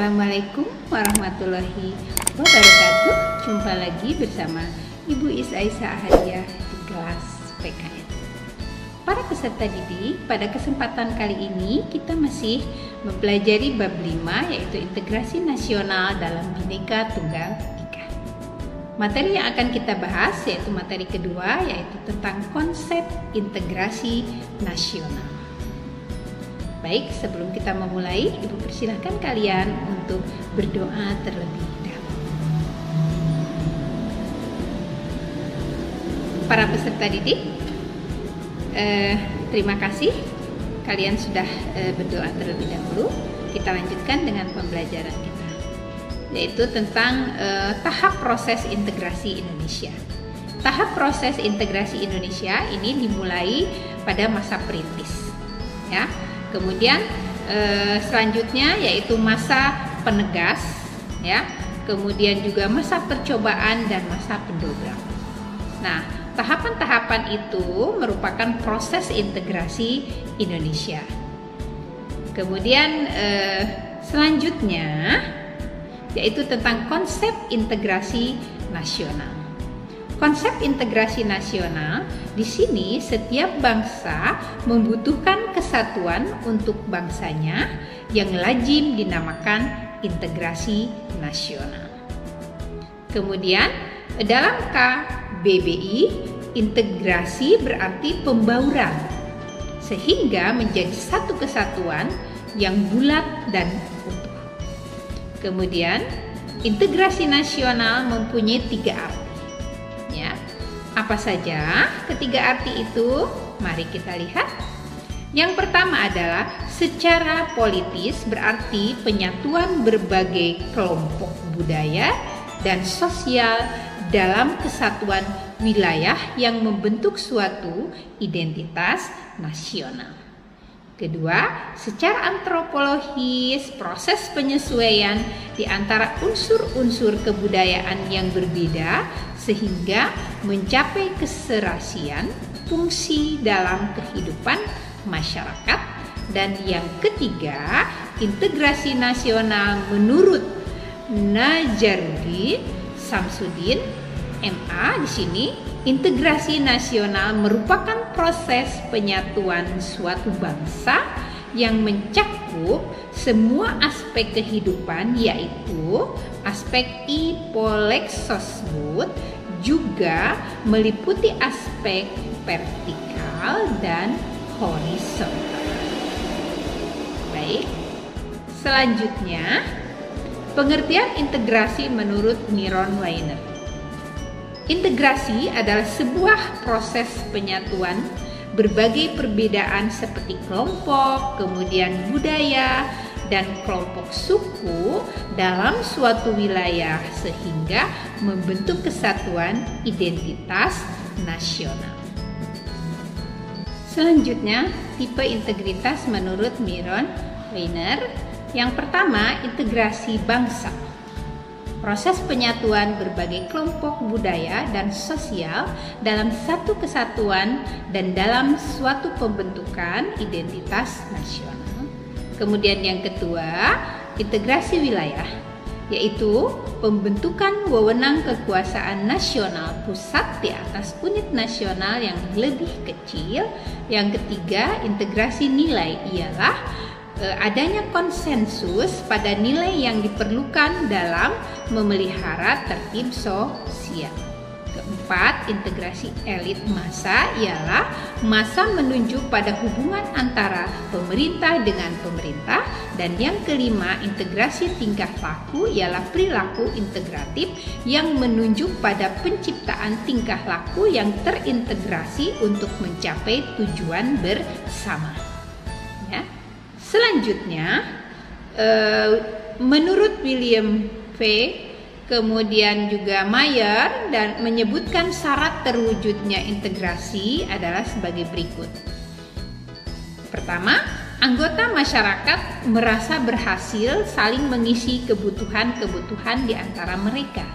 Assalamualaikum warahmatullahi wabarakatuh. Jumpa lagi bersama Ibu Is-Aisyah Ahadiah di kelas PKN. Para peserta didik, pada kesempatan kali ini kita masih mempelajari bab 5, yaitu integrasi nasional dalam Bhinneka Tunggal Ika. Materi yang akan kita bahas yaitu materi kedua, yaitu tentang konsep integrasi nasional. Baik, sebelum kita memulai, Ibu persilahkan kalian untuk berdoa terlebih dahulu. Para peserta didik, terima kasih kalian sudah berdoa terlebih dahulu. Kita lanjutkan dengan pembelajaran kita, yaitu tentang tahap proses integrasi Indonesia. Tahap proses integrasi Indonesia ini dimulai pada masa perintis, ya. Kemudian selanjutnya yaitu masa penegas, ya. Kemudian juga masa percobaan dan masa pendobrak. Nah, tahapan-tahapan itu merupakan proses integrasi Indonesia. Kemudian selanjutnya yaitu tentang konsep integrasi nasional. Konsep integrasi nasional, di sini setiap bangsa membutuhkan kesatuan untuk bangsanya yang lazim dinamakan integrasi nasional. Kemudian dalam KBBI, integrasi berarti pembauran sehingga menjadi satu kesatuan yang bulat dan utuh. Kemudian integrasi nasional mempunyai 3 arti. Ya, apa saja ketiga arti itu? Mari kita lihat. Yang pertama adalah secara politis, berarti penyatuan berbagai kelompok budaya dan sosial dalam kesatuan wilayah yang membentuk suatu identitas nasional. Kedua, secara antropologis, proses penyesuaian di antara unsur-unsur kebudayaan yang berbeda sehingga mencapai keserasian fungsi dalam kehidupan masyarakat. Dan yang ketiga, integrasi nasional menurut Najaruddin Samsudin MA di sini, integrasi nasional merupakan proses penyatuan suatu bangsa yang mencakup semua aspek kehidupan, yaitu aspek ipolexosbud, juga meliputi aspek vertikal dan horizontal. Baik, selanjutnya pengertian integrasi menurut Myron Weiner. Integrasi adalah sebuah proses penyatuan berbagai perbedaan seperti kelompok, kemudian budaya, dan kelompok suku dalam suatu wilayah sehingga membentuk kesatuan identitas nasional. Selanjutnya, tipe integritas menurut Myron Weiner. Yang pertama, integrasi bangsa. Proses penyatuan berbagai kelompok budaya dan sosial dalam satu kesatuan dan dalam suatu pembentukan identitas nasional. Kemudian yang kedua, integrasi wilayah, yaitu pembentukan wewenang kekuasaan nasional pusat di atas unit nasional yang lebih kecil. Yang ketiga, integrasi nilai, ialah adanya konsensus pada nilai yang diperlukan dalam memelihara tertib sosial. Keempat, integrasi elit massa, ialah massa menunjuk pada hubungan antara pemerintah dengan pemerintah. Dan yang kelima, integrasi tingkah laku, ialah perilaku integratif yang menunjuk pada penciptaan tingkah laku yang terintegrasi untuk mencapai tujuan bersama. Ya. Selanjutnya, menurut William V. kemudian juga Mayer, dan menyebutkan syarat terwujudnya integrasi adalah sebagai berikut. Pertama, anggota masyarakat merasa berhasil saling mengisi kebutuhan-kebutuhan di antara mereka.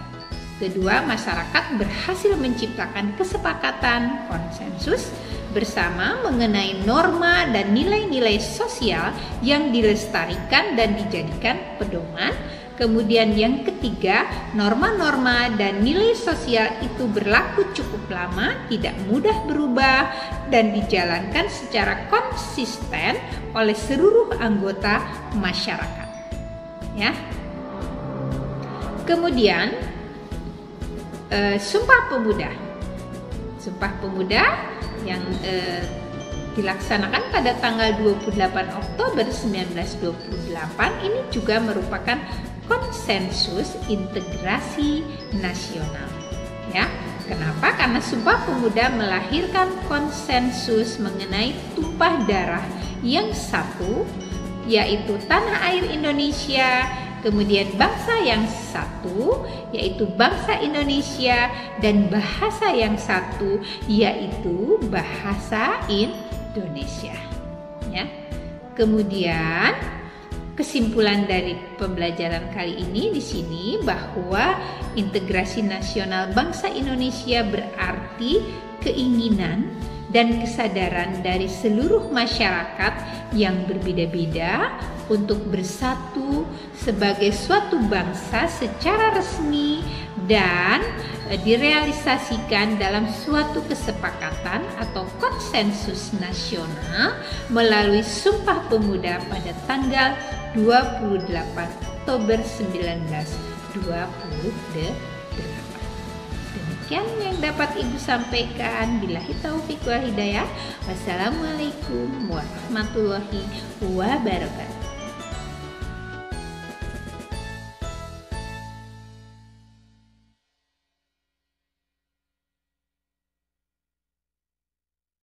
Kedua, masyarakat berhasil menciptakan kesepakatan konsensus bersama mengenai norma dan nilai-nilai sosial yang dilestarikan dan dijadikan pedoman. Kemudian yang ketiga, norma-norma dan nilai sosial itu berlaku cukup lama, tidak mudah berubah, dan dijalankan secara konsisten oleh seluruh anggota masyarakat. Ya. Kemudian Sumpah Pemuda. Sumpah Pemuda yang dilaksanakan pada tanggal 28 Oktober 1928 ini juga merupakan konsensus integrasi nasional. Ya, kenapa? Karena Sumpah Pemuda melahirkan konsensus mengenai tumpah darah yang satu, yaitu tanah air Indonesia. Kemudian bangsa yang satu, yaitu bangsa Indonesia, dan bahasa yang satu, yaitu bahasa Indonesia. Ya. Kemudian kesimpulan dari pembelajaran kali ini di sini bahwa integrasi nasional bangsa Indonesia berarti keinginan dan kesadaran dari seluruh masyarakat yang berbeda-beda untuk bersatu sebagai suatu bangsa secara resmi dan direalisasikan dalam suatu kesepakatan atau konsensus nasional melalui Sumpah Pemuda pada tanggal 28 Oktober 1928. Demikian yang dapat Ibu sampaikan. Billahi taufiq wal hidayah. Wassalamualaikum warahmatullahi wabarakatuh.